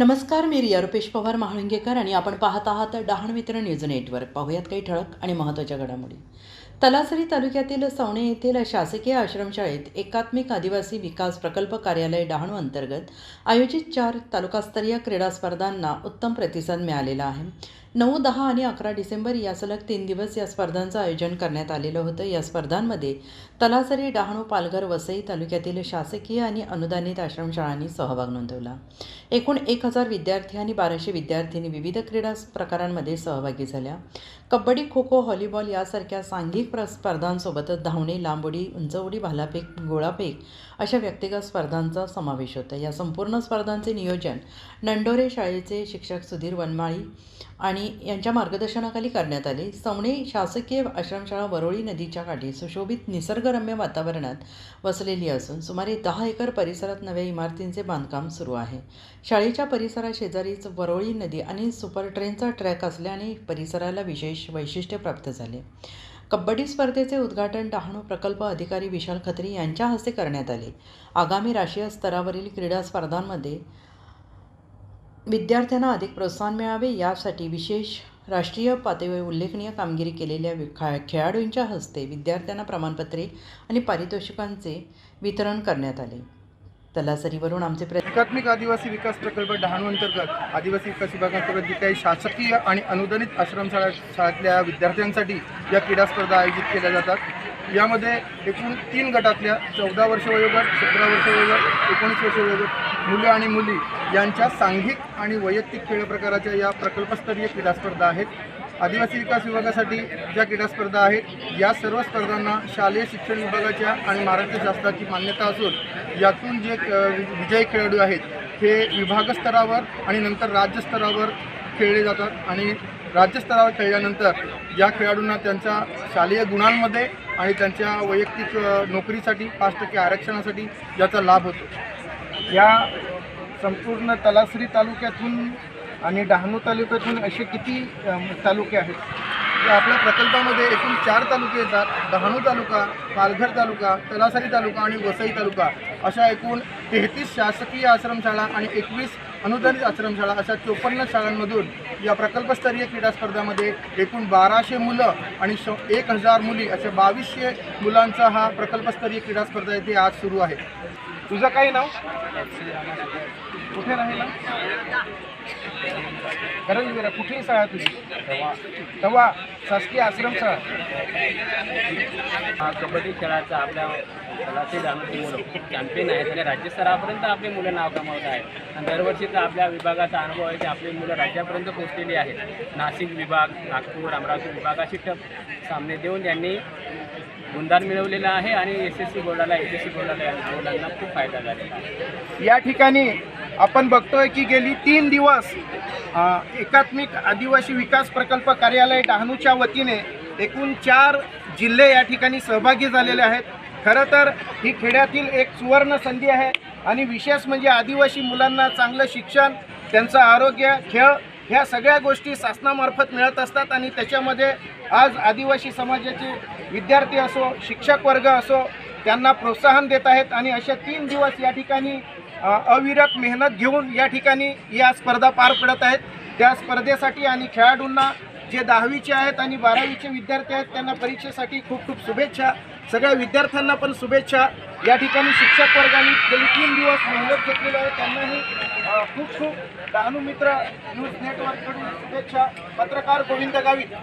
नमस्कार, मी रिया रुपेश पवार महाळुंगेकर आणि आपण पाहत आहात डहाण मित्र न्यूज नेटवर्क. पाहूयात काही ठळक आणि महत्त्वाच्या घडामोडी. तलासरी तालुक्यातील सवणे येथील शासकीय आश्रमशाळेत एकात्मिक आदिवासी विकास प्रकल्प कार्यालय डहाणू अंतर्गत आयोजित 4 तालुकास्तरीय क्रीडा स्पर्धांना उत्तम प्रतिसाद मिळालेला आहे. 9, 10 आणि 11 डिसेंबर या सलग 3 दिवस या स्पर्धांचं आयोजन करण्यात आलेलं होतं. या स्पर्धांमध्ये तलासरी, डहाणू, पालघर, वसई तालुक्यातील शासकीय आणि अनुदानित आश्रमशाळांनी सहभाग नोंदवला. एकूण 1000 विद्यार्थी आणि 1200 विद्यार्थिनी विविध क्रीडा प्रकारांमध्ये सहभागी झाल्या. कबड्डी, खो खो, व्हॉलीबॉल यासारख्या सांघिक स्पर्धांसोबतच धावणे, लांब उडी, उंच उडी, भालाफेक, गोळाफेक अशा व्यक्तिगत स्पर्धांचा समावेश होता. या संपूर्ण स्पर्धांचे नियोजन नंडोरे शाळेचे शिक्षक सुधीर वनमाळी आणि यांच्या मार्गदर्शनाखाली करण्यात आले. सवणे शासकीय आश्रमशाळा वरोळी नदीच्या काठी सुशोभित निसर्गरम्य वातावरणात वसलेली असून सुमारे 10 एकर परिसरात नव्या इमारतींचे बांधकाम सुरू आहे. शाळेच्या परिसरात शेजारीच वरोळी नदी आणि सुपर ट्रेनचा ट्रॅक असल्याने परिसराला विशेष वैशिष्ट्य प्राप्त झाले. कबड्डी स्पर्धेचे उद्घाटन डहाणू प्रकल्प अधिकारी विशाल खत्री यांच्या हस्ते करण्यात आले. आगामी राष्ट्रीय स्तरावरील क्रीडा स्पर्धांमध्ये विद्यार्थ्यांना अधिक प्रोत्साहन मिळावे यासाठी विशेष राष्ट्रीय पातळीवर उल्लेखनीय कामगिरी केलेल्या खेळाडूंच्या हस्ते विद्यार्थ्यांना प्रमाणपत्रे आणि पारितोषिकांचे वितरण करण्यात आले. तलासरीवरून आमचे एकात्मिक आदिवासी विकास प्रकल्प डहाणू अंतर्गत आदिवासी विकास विभागांतर्गत जी काही शासकीय आणि अनुदानित शाळेतल्या विद्यार्थ्यांसाठी या क्रीडा स्पर्धा आयोजित केल्या जातात. यामध्ये एकूण 3 गटातल्या 14 वर्ष वयोगट, 17 वर्ष वयोगट, 19 वर्ष वयोगट मुलं आणि मुली यांच्या सांघिक आणि वैयक्तिक खेळ प्रकाराच्या या प्रकल्पस्तरीय क्रीडा स्पर्धा आहेत. आदिवासी विकास विभागासाठी ज्या क्रीडा स्पर्धा आहेत या सर्व स्पर्धांना शालेय शिक्षण विभागाच्या आणि महाराष्ट्र शासनाची मान्यता असून यातून जे विजयी खेळाडू आहेत हे विभागस्तरावर आणि नंतर राज्यस्तरावर खेळले जातात आणि राज्यस्तरावर खेळल्यानंतर या खेळाडूंना त्यांच्या शालेय गुणांमध्ये आणि त्यांच्या वैयक्तिक नोकरीसाठी 5% आरक्षणासाठी याचा लाभ होतो. या संपूर्ण तलासरी तालुक्यातून आणि डहाणू तालुक्यातून असे किती तालुके आहेत? आपल्या प्रकल्पामध्ये एकूण 4 तालुके येतात. डहाणू तालुका, पालघर तालुका, तलासरी तालुका आणि वसई तालुका अशा एकूण 33 शासकीय आश्रमशाळा आणि 21 अनुदानित आश्रमशाळा अशा 54 शाळांमधून या प्रकल्पस्तरीय क्रीडा स्पर्धामध्ये एकूण 1200 मुलं आणि 1000 मुली अशा 2200 मुलांचा हा प्रकल्पस्तरीय क्रीडा स्पर्धा इथे आज सुरू आहे. तुझं काय नाव? कुठे राहिला? करंजीला. कुठली शाळा तुझी? तेव्हा शासकीय आश्रमशाळा. हा कबड्डी खेळाचा आपल्या तलासरी डहाणूची मुलं खूप चॅम्पियन आहेत आणि राज्यस्तरापर्यंत आपली मुलं नाव कमावत आहेत आणि दरवर्षीचा आपल्या विभागाचा अनुभव आहे की आपली मुलं राज्यापर्यंत पोहोचलेली आहेत. नाशिक विभाग, नागपूर, अमरावती विभागाशी सामने देऊन त्यांनी गुणदान मिळवलेलं आहे आणि SSC बोर्डाला बोर्डाला मुलांना खूप फायदा झालेला आहे. या ठिकाणी आपण बघतोय की गेली 3 दिवस एकात्मिक आदिवासी विकास प्रकल्प कार्यालय डहाणूच्या वतीने एकूण 4 जिल्हे या ठिकाणी सहभागी झालेले आहेत. खरं तर ही खेड्यातील एक सुवर्ण संधी आहे आणि विशेष म्हणजे आदिवासी मुलांना चांगलं शिक्षण, त्यांचं आरोग्य, खेळ ह्या सगळ्या गोष्टी शासनामार्फत मिळत असतात आणि त्याच्यामध्ये आज आदिवासी समाजाचे विद्यार्थी असो, शिक्षक वर्ग असो त्यांना प्रोत्साहन देत आहेत आणि अशा 3 दिवस या ठिकाणी अविरत मेहनत घेऊन या ठिकाणी या स्पर्धा पार पडत आहेत. त्या स्पर्धेसाठी आणि खेळाडूंना जे 10वीचे आहेत आणि 12वीचे विद्यार्थी आहेत त्यांना परीक्षेसाठी खूप खूप शुभेच्छा. सगळ्या विद्यार्थ्यांना पण शुभेच्छा. या ठिकाणी शिक्षक वर्गाने गेली 3 दिवस मेहनत घेतलेली आहे त्यांनाही खूप खूप डहाणू मित्र न्यूज नेटवर्ककडून शुभेच्छा. पत्रकार गोविंद गावित.